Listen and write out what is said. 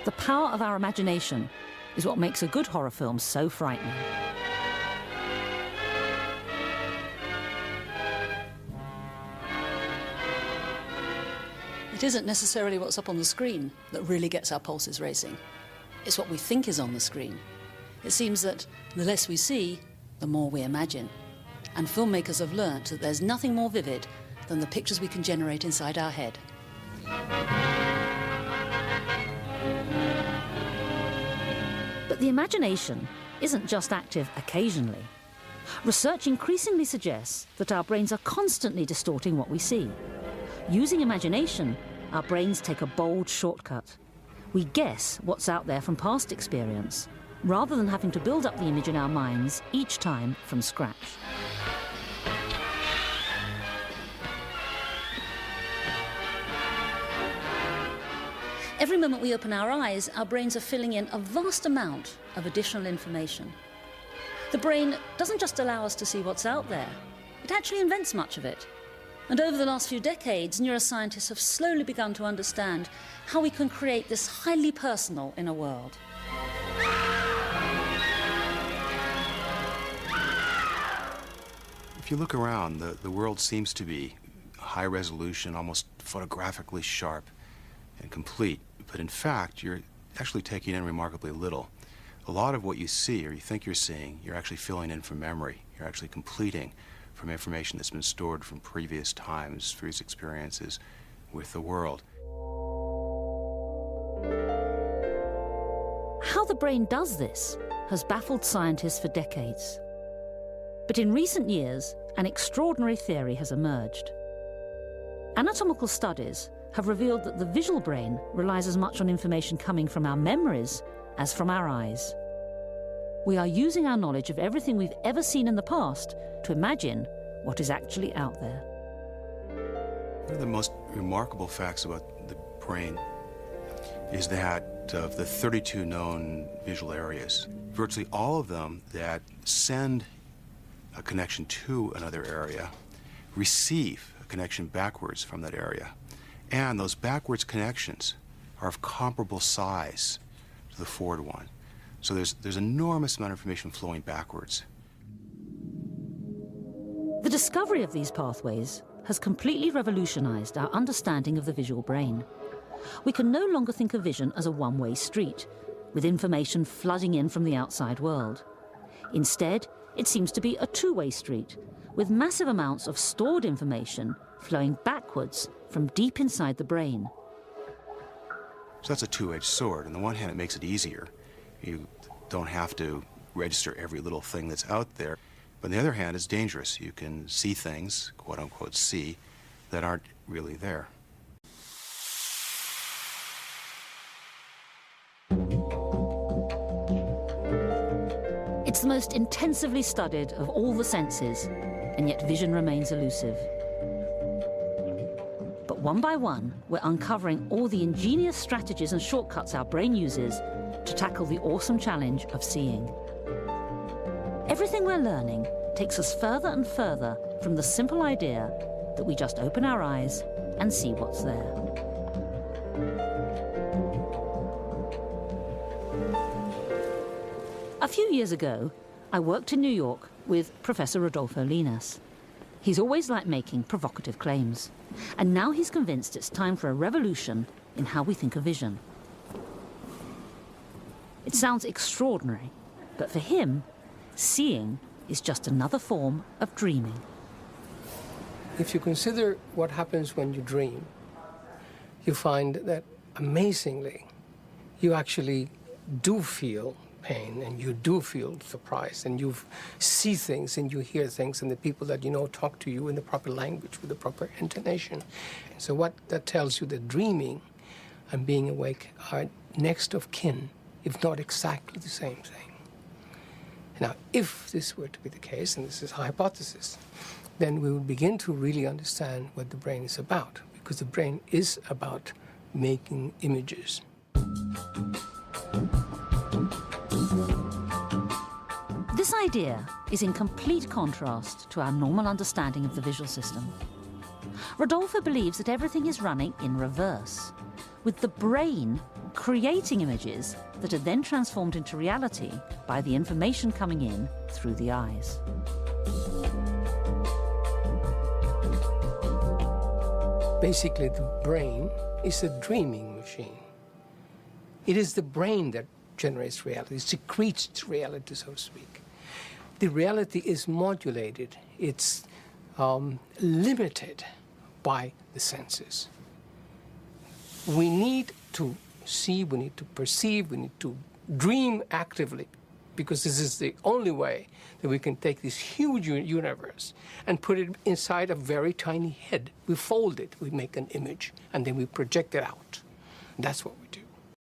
The power of our imagination is what makes a good horror film so frightening. It isn't necessarily what's up on the screen that really gets our pulses racing. It's what we think is on the screen. It seems that the less we see, the more we imagine. And filmmakers have learnt that there's nothing more vivid than the pictures we can generate inside our head. But the imagination isn't just active occasionally. Research increasingly suggests that our brains are constantly distorting what we see. Using imagination, our brains take a bold shortcut. We guess what's out there from past experience, rather than having to build up the image in our minds each time from scratch. Every moment we open our eyes, our brains are filling in a vast amount of additional information. The brain doesn't just allow us to see what's out there, it actually invents much of it. And over the last few decades, neuroscientists have slowly begun to understand how we can create this highly personal inner world. If you look around, the world seems to be high resolution, almost photographically sharp and complete. But in fact, you're actually taking in remarkably little. A lot of what you see or you think you're seeing, you're actually filling in from memory. You're actually completing from information that's been stored from previous times, previous experiences with the world. How the brain does this has baffled scientists for decades. But in recent years, an extraordinary theory has emerged. Anatomical studies have revealed that the visual brain relies as much on information coming from our memories as from our eyes. We are using our knowledge of everything we've ever seen in the past to imagine what is actually out there. One of the most remarkable facts about the brain is that of the 32 known visual areas, virtually all of them that send a connection to another area receive a connection backwards from that area. And those backwards connections are of comparable size to the forward one. So there's enormous amount of information flowing backwards. The discovery of these pathways has completely revolutionized our understanding of the visual brain. We can no longer think of vision as a one-way street, with information flooding in from the outside world. Instead, it seems to be a two-way street, with massive amounts of stored information flowing backwards from deep inside the brain. So that's a two-edged sword. On the one hand, it makes it easier. You don't have to register every little thing that's out there. But on the other hand, it's dangerous. You can see things, quote-unquote see, that aren't really there. It's the most intensively studied of all the senses, and yet vision remains elusive. But one by one, we're uncovering all the ingenious strategies and shortcuts our brain uses to tackle the awesome challenge of seeing. Everything we're learning takes us further and further from the simple idea that we just open our eyes and see what's there. A few years ago, I worked in New York with Professor Rodolfo Linas. He's always liked making provocative claims, and now he's convinced it's time for a revolution in how we think of vision. It sounds extraordinary, but for him, seeing is just another form of dreaming. If you consider what happens when you dream, you find that amazingly, you actually do feel pain, and you do feel surprise, and you see things and you hear things, and the people that you know talk to you in the proper language with the proper intonation. So what that tells you that dreaming and being awake are next of kin, if not exactly the same thing. Now, if this were to be the case, and this is a hypothesis, then we would begin to really understand what the brain is about, because the brain is about making images. This idea is in complete contrast to our normal understanding of the visual system. Rodolfo believes that everything is running in reverse, with the brain creating images that are then transformed into reality by the information coming in through the eyes. Basically, the brain is a dreaming machine. It is the brain that generates reality, secretes reality, so to speak. The reality is modulated, it's limited by the senses. We need to see, we need to perceive, we need to dream actively, because this is the only way that we can take this huge universe and put it inside a very tiny head. We fold it, we make an image, and then we project it out. That's what we do.